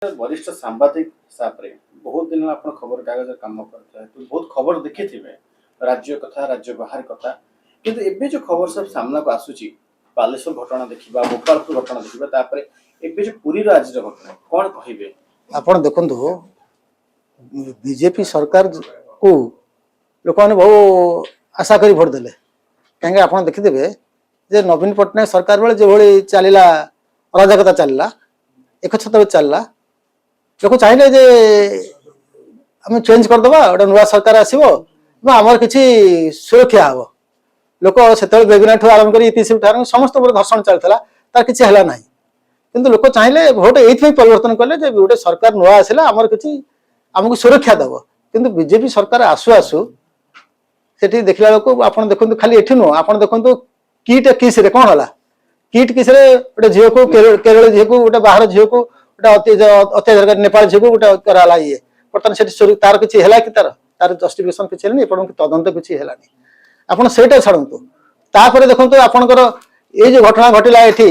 वरिष्ठ सांबादिक हिसाब रे बहुत दिन आप खबर कागज काम करते तो बहुत खबर देखी थे राज्य कथा राज्य बाहर कथा किंतु एबे जो खबर सब सामना को आसुची बालेश्वर घटना देखिबा गोपालपुर घटना देखिबा तापरे एबे जो पुरी रो आज घटना कोन कहिबे आपण देखंतु बीजेपी सरकार को लोक मैंने बहु आशा करी भोट देले कहीं आप देखिथे जे नवीन पट्टनायक सरकार बेले जो चलला अराजकता चलला एक छत चलला लोक चाहिए जे आम चेंज करदे गोटे नुआ सरकार आसो आमर किसी सुरक्षा हम लोक से बेबिना ठू आरंभ कर इतिहास ठार समस्त घर्षण चलता तार किसी है ना किंतु लोक चाहिए भोट ये परिवर्तन कले गोटे सरकार नुआ आसला आमर किसी आमको सुरक्षा दब किंतु बीजेपी सरकार आसु आसु से देखला बेलू आप देखते खाली एठी नुह आप देखते किट किस कौन है किट किस गोटे झील को केरल झील को गोटे बाहर झील को गोटे अत्याचार नेपाल झील को गोटे कराला ये बर्तमान से तार किसी है कि तार जस्टिफिकेशन किसी है तदंत किसी है आप छाड़ू तापर देखो आपंकर ये जो घटना घटला ये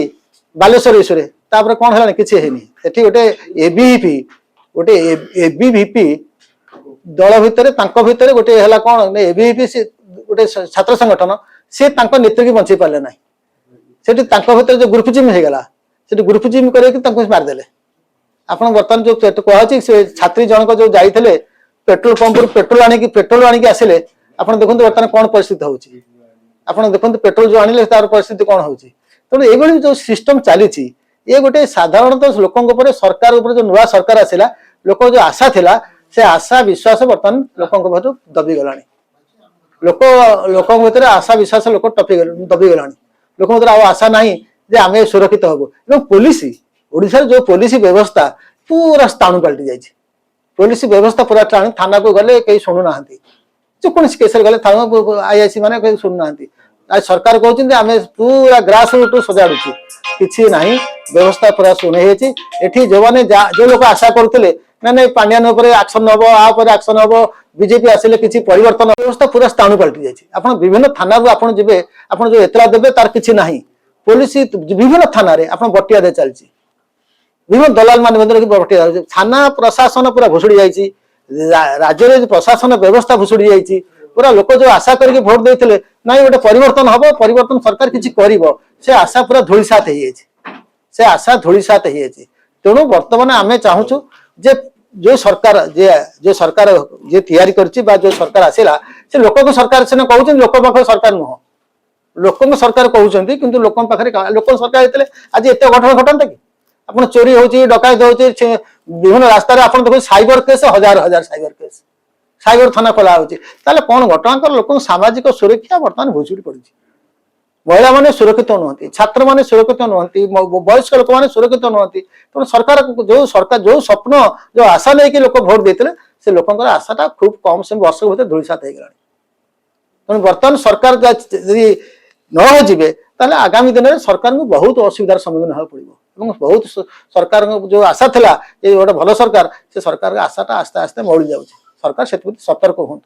बालेश्वर इश्यू तापर कौन है किसी है गोटे एबीवीपी गोटे एबीवीपी दल भितर गोटे है कौन एबीवीपी गोटे छात्र संगठन सी नेतृत्व की बंचाई पारे ना से भर जो ग्रुपजिम होगा से ग्रुपजिम कर मारिदे आप बर्तमान जो कहुच्छी से छात्री जनक जो जाते पेट्रोल पंप पेट्रोल आनिक आसिले आप देखते बर्तमान कौन परिस्थिति होची आप देखते पेट्रोल जो आनिले तार परिस्थिति कौन होची तेणु ये जो सिस्टम चली ये गोटे साधारणतः लोकों सरकार जो नुआ सरकार आसला लोक जो आशा थिला से आशा विश्वास बर्तमान लोकों दबी गला लोक भर आशा विश्वास लोक दबी गला लोक आशा ना जे आम सुरक्षित हबू पुलिस ओडिशा जो पुलिस व्यवस्था पूरा स्थाणु पलटि जाइए पुलिस व्यवस्था पूरा स्थाणु थाना को गले कहीं शुणुना जो कौन केस गले थाना आईआईसी मैंने कहीं शुणुना आज सरकार कहते आम पूरा ग्रास रूट सजाड़ू किसी ना व्यवस्था पूरा शुणे ये जो मैंने जो लोग आशा करते ना पांड्यान एक्शन हम आप एक्शन हम बीजेपी आसिले किसी परिवर्तन व्यवस्था पूरा स्थाणु पलटि जाइए आप विभिन्न थाना को आप जी आप जो एतला देवे तार किसी ना पुलिस विभिन्न थाना आप बटिया दे चलती विभिन्न दलाल मान बटिया थाना प्रशासन पूरा भुशुड़ी जाइए राज्य प्रशासन व्यवस्था भुशुड़ी जाइए पूरा लोक जो आशा करके भोट देते ना गोटे परिवर्तन हम परिवर्तन सरकार किसी कर आशा पूरा धूलिसात से आशा धूलिसात तेणु बर्तमान आम चाहूँ जे जो सरकार जो सरकार जे तैयारी करछि बा जो सरकार आसिला से लोक को सरकार से कहउछ लोक पाख सरकार नुह लोक सरकार कहउछंती किंतु लोक पाखरे लोक सरकार हेतले आज एते घटना घटंता कि आपण चोरी होची डकायत होची विभिन्न रास्ता रे आपण देखो साइबर केस हजार हजार साइबर केस साइबर थाना खोला होची ताले कोन घटना कर लोक सामाजिक सुरक्षा वर्तमान भुजुड़ी पड़ी महिला माने सुरक्षित नुहति छात्र माने सुरक्षित नुहति वयस्क लोक माने सुरक्षित नुहति तो सरकार जो स्वप्न जो आशा नहीं लोक भोट देते से लोक आशाटा खूब कम समय वर्ष भर धूलिसात हो गला तेणु बर्तमान सरकार नजे आगामी दिन में सरकार को बहुत असुविधार सम्मुखीन होगा पड़ो बहुत सरकार जो आशा था ये गोटे भल सरकार से सरकार आशाटा आस्ते आस्ते मौली जाऊँगी सरकार से सतर्क हूँ।